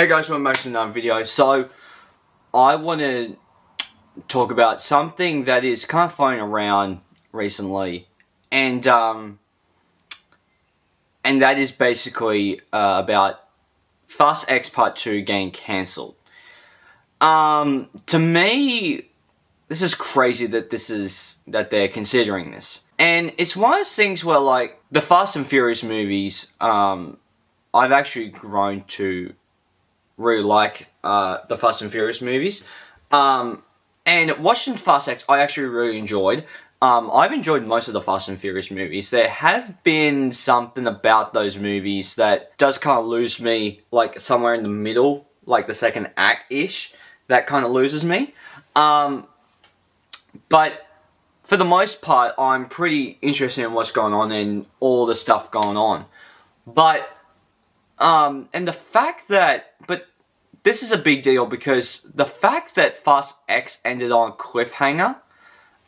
Hey guys, welcome back to another video. So, I want to talk about something that is kind of floating around recently, and that is basically about Fast X Part 2 getting cancelled. To me, this is crazy that they're considering this. And it's one of those things where, like, the Fast and Furious movies, I've actually grown to really like the Fast and Furious movies. And watching Fast X, I actually really enjoyed. I've enjoyed most of the Fast and Furious movies. There have been something about those movies that does kind of lose me, like somewhere in the middle, like the second act-ish, that kind of loses me. But for the most part, I'm pretty interested in what's going on and all the stuff going on. But, and the fact that, but this is a big deal because the fact that Fast X ended on a cliffhanger,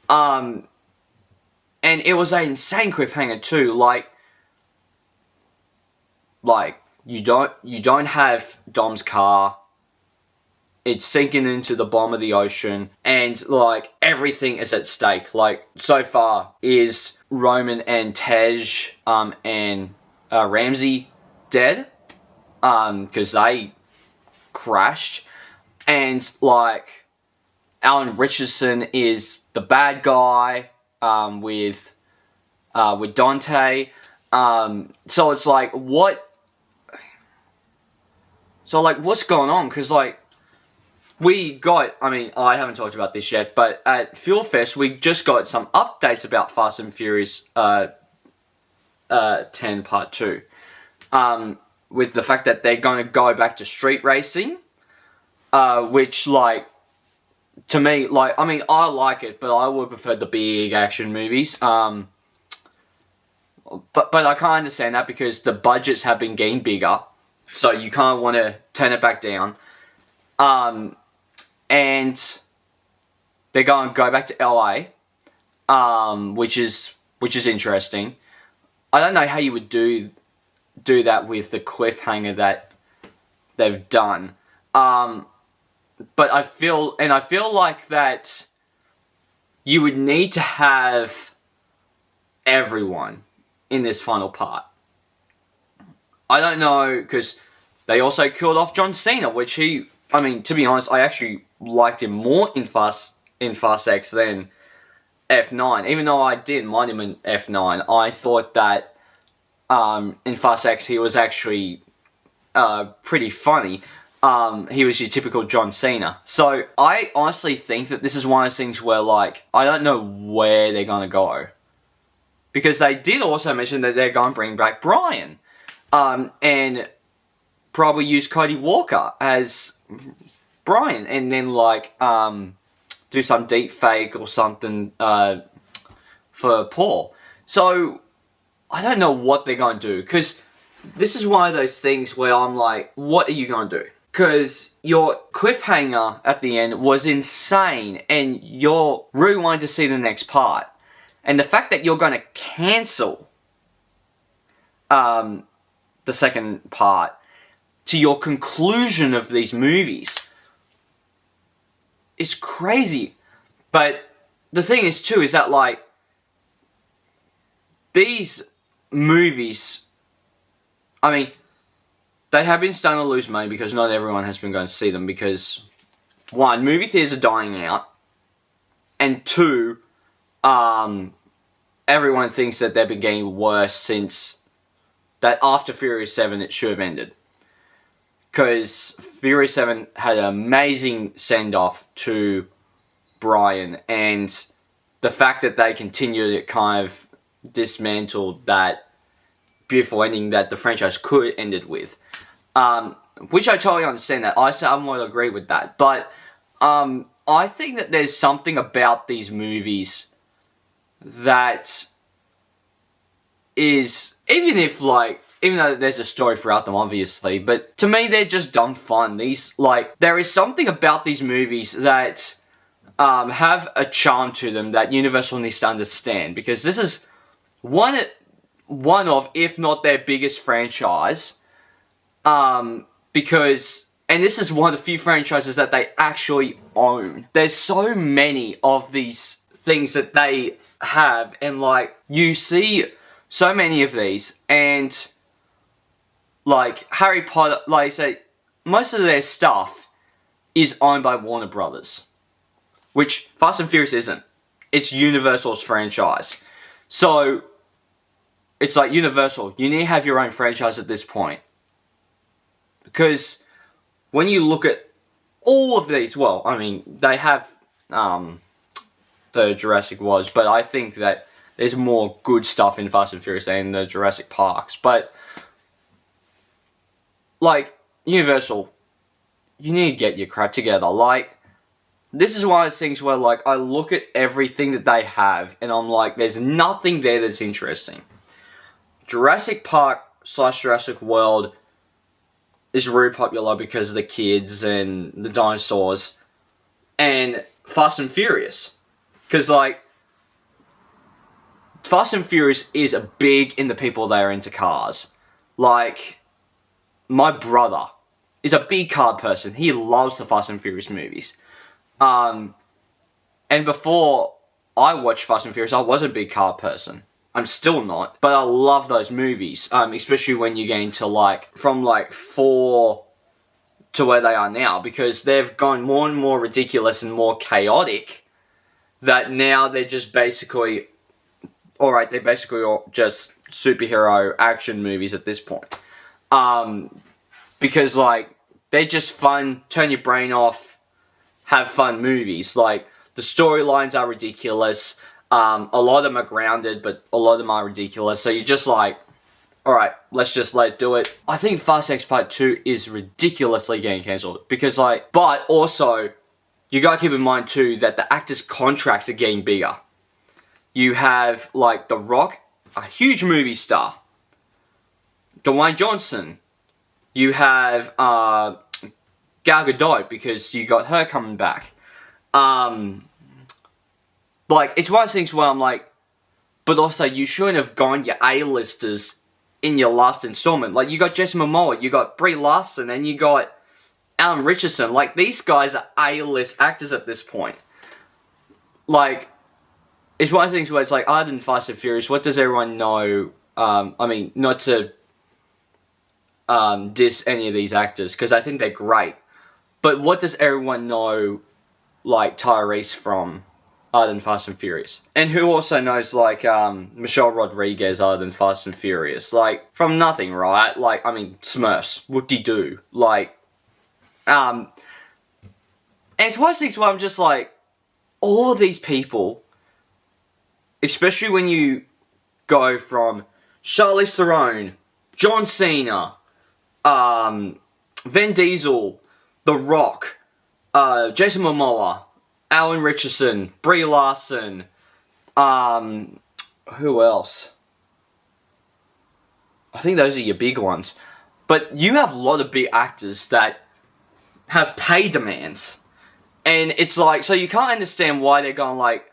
and it was an insane cliffhanger too, like you don't have Dom's car, it's sinking into the bottom of the ocean, and like everything is at stake. Like so far is Roman and Tej and Ramsey dead, because they crashed, and like Alan Richardson is the bad guy with Dante. So it's like what's going on? Because like we got, I haven't talked about this yet, but at Fuel Fest we just got some updates about Fast and Furious 10 Part 2. With the fact that they're going to go back to street racing, which, like, to me, like, I like it, but I would prefer the big action movies. But I can't understand that because the budgets have been getting bigger, so you kind of want to turn it back down. And they're going to go back to LA, which is interesting. I don't know how you would do that with the cliffhanger that they've done. But I feel like that you would need to have everyone in this final part. I don't know, because they also killed off John Cena, which to be honest, I actually liked him more in Fast X than F9. Even though I didn't mind him in F9, I thought that in Fast X he was actually pretty funny. He was your typical John Cena. So I honestly think that this is one of those things where, like, I don't know where they're going to go. Because they did also mention that they're going to bring back Brian. And probably use Cody Walker as Brian. And then, like, do some deep fake or something for Paul. So I don't know what they're going to do. Because this is one of those things where I'm like, what are you going to do? Because your cliffhanger at the end was insane, and you're really wanting to see the next part. And the fact that you're going to cancel the second part to your conclusion of these movies is crazy. But the thing is too, is that, like, these movies, they have been starting to lose money because not everyone has been going to see them because, one, movie theaters are dying out, and two, everyone thinks that they've been getting worse since that after Furious 7 it should have ended. Because Furious 7 had an amazing send-off to Brian, and the fact that they continued it kind of dismantled that beautiful ending that the franchise could have ended with. Which I totally understand that. I somewhat agree with that. But I think that there's something about these movies that is, even though there's a story throughout them, obviously, but to me, they're just dumb fun. There is something about these movies that have a charm to them that Universal needs to understand, because this is one of, if not their biggest franchise, because And this is one of the few franchises that they actually own. There's so many of these things that they have, and like, you see so many of these, and like Harry Potter, like I say, most of their stuff is owned by Warner Brothers, which Fast and Furious isn't. It's Universal's franchise. So it's like, Universal, you need to have your own franchise at this point. Because when you look at all of these, well, I mean, they have the Jurassic Worlds, but I think that there's more good stuff in Fast and Furious than the Jurassic Parks. But like, Universal, you need to get your crap together. Like, this is one of those things where, like, I look at everything that they have, and I'm like, there's nothing there that's interesting. Jurassic Park / Jurassic World is really popular because of the kids and the dinosaurs. And Fast and Furious. Because, like, Fast and Furious is big in the people that are into cars. Like, my brother is a big car person. He loves the Fast and Furious movies. And before I watched Fast and Furious, I was a big car person. I'm still not, but I love those movies, especially when you get into, like, from, like, 4 to where they are now, because they've gone more and more ridiculous and more chaotic, that now they're just basically, alright, they're basically all just superhero action movies at this point. Because, like, they're just fun, turn your brain off, have fun movies. Like, the storylines are ridiculous. A lot of them are grounded, but a lot of them are ridiculous. So you're just like, alright, let's just let it do it. I think Fast X Part 2 is ridiculously getting cancelled. Because, like, but also, you gotta keep in mind too that the actors' contracts are getting bigger. You have, like, The Rock, a huge movie star. Dwayne Johnson. You have Gal Gadot, because you got her coming back. Like, it's one of those things where I'm like, but also, you shouldn't have gone your A-listers in your last installment. Like, you got Jason Momoa, you got Brie Larson, and you got Alan Richardson. Like, these guys are A-list actors at this point. Like, it's one of those things where it's like, other than Fast and Furious, what does everyone know? I mean, not to diss any of these actors, because I think they're great. But what does everyone know, like, Tyrese from, other than Fast and Furious? And who also knows, like, Michelle Rodriguez other than Fast and Furious? Like, from nothing, right? Like, I mean, Smurfs, whoop-de-doo. Like, and it's one of those things where I'm just like, all of these people, especially when you go from Charlize Theron, John Cena, Vin Diesel, The Rock, Jason Momoa, Alan Richardson, Brie Larson, who else? I think those are your big ones. But you have a lot of big actors that have pay demands. And it's like, so you can't understand why they're going like,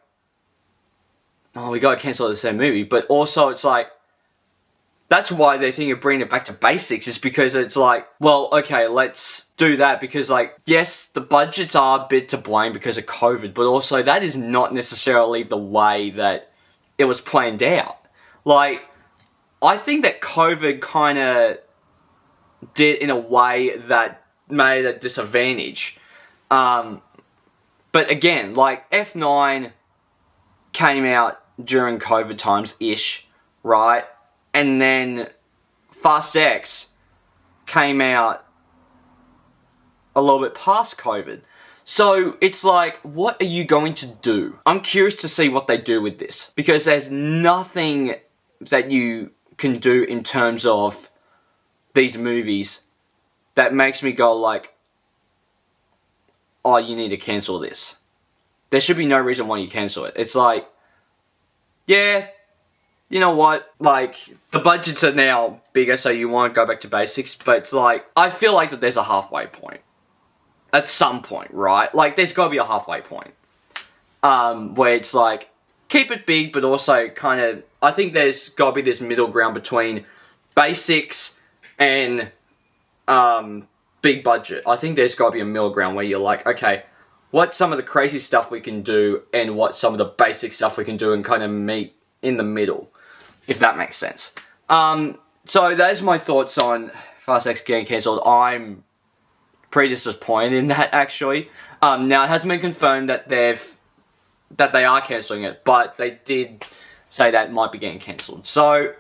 oh, we gotta cancel the same movie. But also it's like, that's why they think of bringing it back to basics, is because it's like, well, okay, let's do that, because, like, yes, the budgets are a bit to blame because of COVID, but also that is not necessarily the way that it was planned out. Like, I think that COVID kind of did in a way that made a disadvantage. But again, like, F9 came out during COVID times-ish, right? And then Fast X came out a little bit past COVID. So it's like, what are you going to do? I'm curious to see what they do with this, because there's nothing that you can do in terms of these movies that makes me go like, oh, you need to cancel this. There should be no reason why you cancel it. It's like, yeah, you know what, like, the budgets are now bigger, so you want to go back to basics, but it's like, I feel like that there's a halfway point. At some point, right? Like, there's got to be a halfway point. Where it's like, keep it big, but also kind of, I think there's got to be this middle ground between basics and big budget. I think there's got to be a middle ground where you're like, okay, what's some of the crazy stuff we can do and what's some of the basic stuff we can do and kind of meet in the middle, if that makes sense. So there's my thoughts on Fast X getting cancelled. I'm pretty disappointed in that, actually. Now, it hasn't been confirmed that they are cancelling it, but they did say that it might be getting cancelled. So,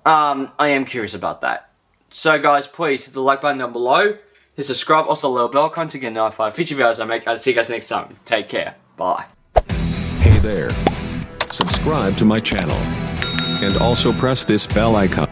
I am curious about that. So, guys, please hit the like button down below. Hit subscribe, also the little bell icon to get notified of future videos I make. I'll see you guys next time. Take care. Bye. Hey there. Subscribe to my channel. And also press this bell icon.